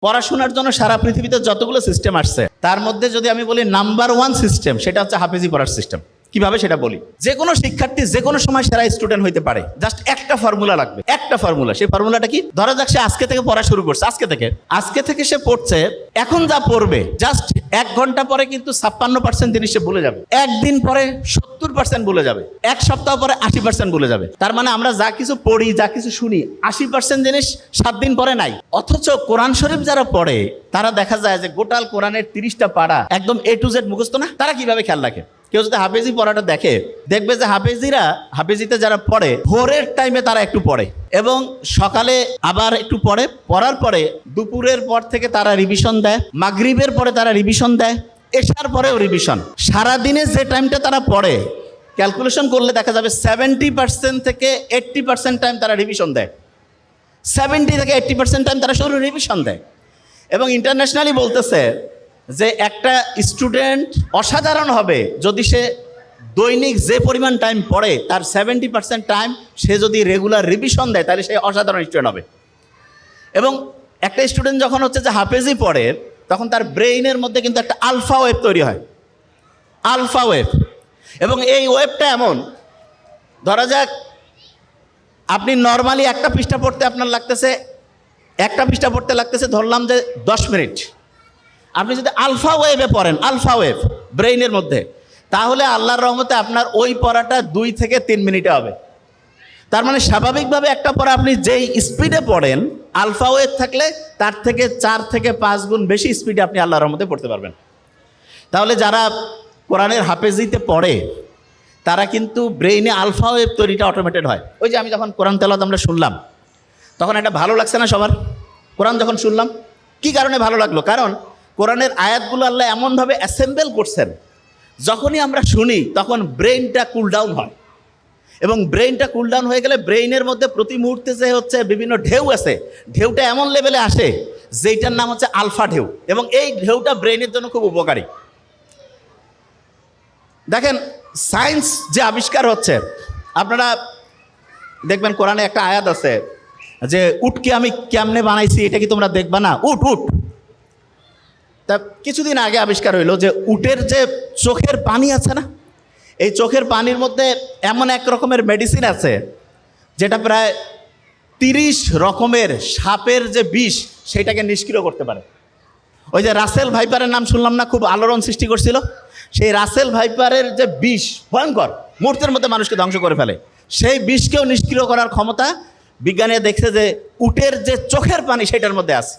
পড়াশোনার জন্য সারা পৃথিবীতে যতগুলো সিস্টেম আসছে তার মধ্যে যদি আমি বলি নাম্বার 1 সিস্টেম, সেটা হচ্ছে হাফেজি পড়ার সিস্টেম। কিভাবে সেটা বলি, যে কোনো শিক্ষার্থী যে কোনো সময় সেরা স্টুডেন্ট হইতে পারে। জাস্ট একটা ফর্মুলা লাগবে, একটা ফর্মুলা। সেই ফর্মুলাটা কি? ধরা যাক সে আজকে থেকে পড়া শুরু করছে, আজকে থেকে সে পড়ছে। এখন যা পড়বে জাস্ট 1 ঘন্টা পরে কিন্তু 56% জিনিস সে ভুলে যাবে, একদিন পরে 70% ভুলে যাবে, 1 সপ্তাহ পরে 80% ভুলে যাবে। তার মানে আমরা যা কিছু পড়ি, যা কিছু শুনি, 80% জিনিস 7 দিন পরে নাই। অথচ কোরআন শরীফ যারা পড়ে তারা দেখা যায় যে গোটাল কোরআনের 30টা পারা একদম A to Z মুখস্থ না। তারা কিভাবে খেয়াল রাখে? কেউ যদি হাফেজি পড়াটা দেখে, দেখবে যে হাফেজিতে যারা পড়ে ভোরের টাইমে তারা একটু পড়ে এবং সকালে আবার একটু পড়ে, পড়ার পরে দুপুরের পর থেকে তারা রিভিশন দেয়, মাগরিবের পরে তারা রিভিশন দেয়, এশার পরেও রিভিশন। সারাদিনে যে টাইমটা তারা পড়ে ক্যালকুলেশন করলে দেখা যাবে 70% থেকে 80% টাইম তারা রিভিশন দেয়, 70 থেকে 80% টাইম তারা শুধু রিভিশন দেয়। এবং ইন্টারন্যাশনালি বলতেছে যে একটা স্টুডেন্ট অসাধারণ হবে যদি সে দৈনিক যে পরিমাণ টাইম পড়ে তার 70% টাইম সে যদি রেগুলার রিভিশন দেয় তাহলে সে অসাধারণ স্টুডেন্ট হবে। এবং একটা স্টুডেন্ট যখন হচ্ছে যে হাফেজি পড়ে তখন তার ব্রেইনের মধ্যে কিন্তু একটা আলফা ওয়েভ তৈরি হয়, আলফা ওয়েভ। এবং এই ওয়েভটা এমন, ধরা যাক আপনি নর্মালি একটা পৃষ্ঠা পড়তে আপনার লাগতেছে ধরলাম যে 10 মিনিট। আপনি যদি আলফা ওয়েভে পড়েন, আলফা ওয়েভ ব্রেইনের মধ্যে, তাহলে আল্লাহর রহমতে আপনার ওই পড়াটা 2 থেকে 3 মিনিটে হবে। তার মানে স্বাভাবিকভাবে একটা পড়া আপনি যেই স্পিডে পড়েন, আলফা ওয়েভ থাকলে তার থেকে 4 থেকে 5 গুণ বেশি স্পিডে আপনি আল্লাহর রহমতে পড়তে পারবেন। তাহলে যারা কোরআনের হাফেজিতে পড়ে তারা কিন্তু ব্রেইনে আলফা ওয়েভ তৈরিটা অটোমেটেড হয়। ওই যে আমি যখন কোরআন তেলাওয়াত আমরা শুনলাম তখন এটা ভালো লাগছে না সবার? কোরআন যখন শুনলাম কি কারণে ভালো লাগলো? কারণ কোরআনের আয়াতগুলো আল্লাহ এমনভাবে অ্যাসেম্বল করছেন, যখনই আমরা শুনি তখন ব্রেইনটা কুল ডাউন হয়। এবং ব্রেইনটা কুল ডাউন হয়ে গেলে ব্রেইনের মধ্যে প্রতি মুহূর্তে যে হচ্ছে বিভিন্ন ঢেউ আছে, ঢেউটা এমন লেভেলে আসে যেটার নাম হচ্ছে আলফা ঢেউ। এবং এই ঢেউটা ব্রেইনের জন্য খুব উপকারী। দেখেন সায়েন্স যে আবিষ্কার হচ্ছে, আপনারা দেখবেন কোরআনে একটা আয়াত আছে যে উটকে আমি কেমনে বানাইছি এটা কি তোমরা দেখবা না? উট তা কিছুদিন আগে আবিষ্কার হইলো যে উটের যে চোখের পানি আছে না, এই চোখের পানির মধ্যে এমন এক রকমের মেডিসিন আছে যেটা প্রায় 30 রকমের সাপের যে বিষ সেটাকে নিষ্ক্রিয় করতে পারে। ওই যে রাসেল ভাইপারের নাম শুনলাম না, খুব আলোড়ন সৃষ্টি করছিল। সেই রাসেল ভাইপারের যে বিষ ভয়ঙ্কর, মুহূর্তের মধ্যে মানুষকে ধ্বংস করে ফেলে, সেই বিষকেও নিষ্ক্রিয় করার ক্ষমতা বিজ্ঞানীরা দেখছে যে উটের যে চোখের পানি সেটার মধ্যে আছে।